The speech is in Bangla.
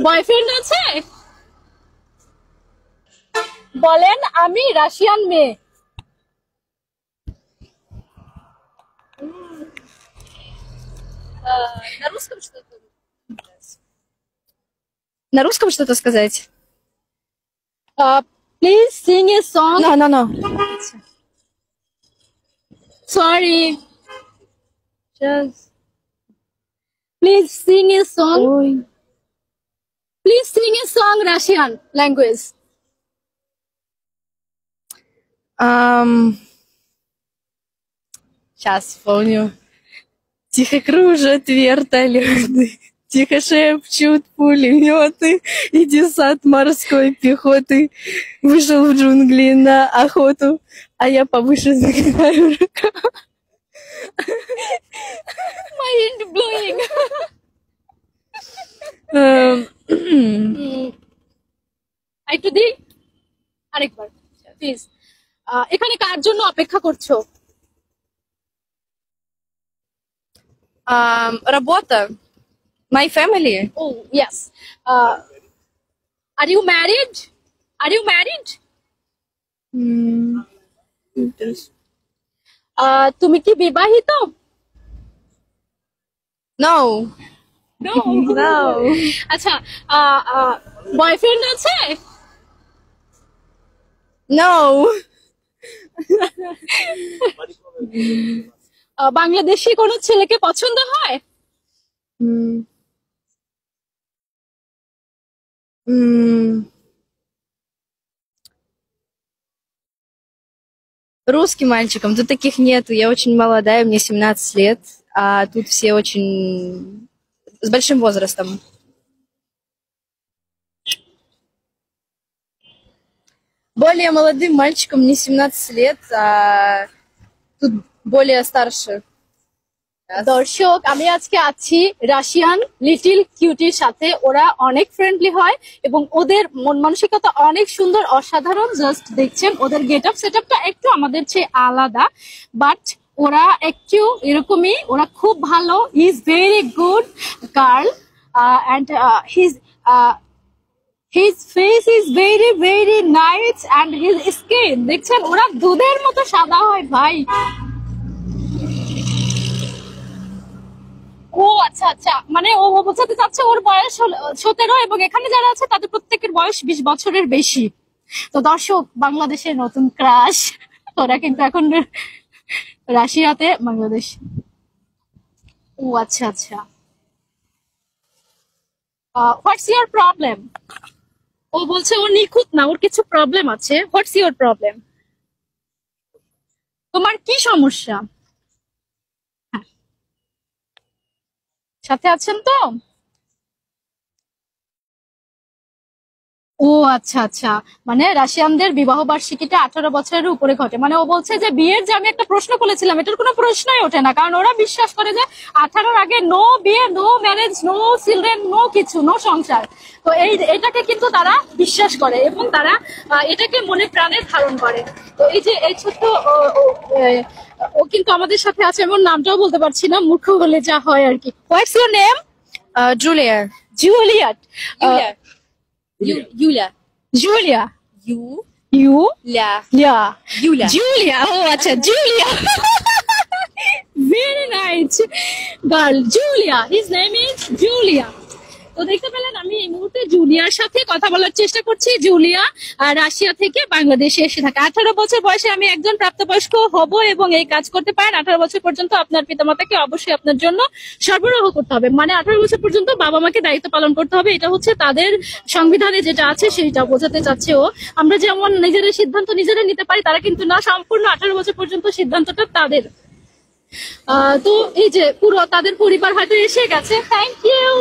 বয়ফ্রেন্ড আছে? বলেন আমি রাশিয়ান মেয়ে। На русском что-то? На русском что-то сказать? Please sing a song. No. Sorry. Just please sing a song. Ой. Please sing a song Russian language. Сейчас вспомню. Тихо кружат вертолеты, тихо шепчут пулеметы, и десант морской пехоты вышел в джунгли на охоту, а я повыше загибаю рука. My mind blowing. একটু দিই আরেকবার প্লিজ। এখানে কার জন্য অপেক্ষা করছো? Работа. My family. Oh yes. Are you married? Are you married? তুমি কি বিবাহিত? No. No. No. আচ্ছা, বয়ফ্রেন্ড আছে? No. বাংলাদেশি কোন ছেলেকে পছন্দ হয়? Русским мальчикам. Тут таких нету. Я очень молодая, мне 17 лет, а тут все очень с большим возрастом. Более молодым мальчикам мне 17 лет, а тут более старше. দর্শক, আমি আজকে আছি রাশিয়ান লিটল কিউটির সাথে। ওরা অনেক ফ্রেন্ডলি হয় এবং ওদের মন মানসিকতা অনেক সুন্দর, অসাধারণ। জাস্ট দেখছেন ওদের গেট আপ সেট আপটা একটু আমাদের চেয়ে আলাদা, বাট ওরা একটু এরকমই। ওরা খুব ভালো। He is very good girl and his face is very very nice and his skin দেখছেন ওরা দুধের মতো সাদা হয় ভাই। ও আচ্ছা আচ্ছা, মানে ও বোঝাতে চাচ্ছে ওর বয়স 17 এবং এখানে যারা আছে তাদের প্রত্যেকের বয়স 20 বছরের বেশি। তো দর্শক, বাংলাদেশের নতুন ক্রাশ ওরা কিন্তু এখন রাশিয়াতে, বাংলাদেশ। ও আচ্ছা আচ্ছা, হোয়াটস ইওর প্রবলেম? ও বলছে ও নিখুঁত না, ওর কিছু প্রবলেম আছে। What's your problem? তোমার কি সমস্যা? সাথে আছেন তো? ও আচ্ছা আচ্ছা, মানে রাশিয়ানদের বিবাহ বার্ষিকীটা 18 বছরের উপরে ঘটে। মানে ও বলছে যে বিয়ের যে আমি একটা প্রশ্ন করেছিলাম এটার কোনো প্রশ্নই ওঠে না, কারণ ওরা বিশ্বাস করে যে 18-র আগে নো বিয়ে, no marriage, no children, no কিছু, নো সংসার। তো এটাকে কিন্তু তারা বিশ্বাস করে এবং তারা এটাকে মনে প্রাণে ধারণ করে। তো এই যে এই ছোট্ট ও কিন্তু আমাদের সাথে আছে, এমন নামটাও বলতে পারছি না, মূর্খ বলে যা হয় আর কি। What's your name? Julia. Juliet. Юля. Julia. Ю. ইউ Ля. lia Юля. জুলিয়া। ও আচ্ছা, Julia. Very nice girl, Julia. His name is Julia. তো দেখতে পেলেন আমি এই মুহূর্তে জুলিয়ার সাথে কথা বলার চেষ্টা করছি। জুলিয়া রাশিয়া থেকে বাংলাদেশে এসে থাকে। 18 বছর বয়সে আমি একজন প্রাপ্তবয়স্ক হব এবং এই কাজ করতে পারেন। 18 বছর পর্যন্ত আপনার পিতামাতাকে অবশ্যই আপনার জন্য সরবরাহ করতে হবে, মানে 18 বছর পর্যন্ত বাবা মাকে দায়িত্ব পালন করতে হবে। এটা হচ্ছে তাদের সংবিধানে যেটা আছে সেইটা বোঝাতে চাচ্ছে ও। আমরা যেমন নিজেদের সিদ্ধান্ত নিজেরা নিতে পারি, তারা কিন্তু না, সম্পূর্ণ 18 বছর পর্যন্ত সিদ্ধান্তটা তাদের। তো এই যে পুরো তাদের পরিবার হয়তো এসে গেছে। Thank you.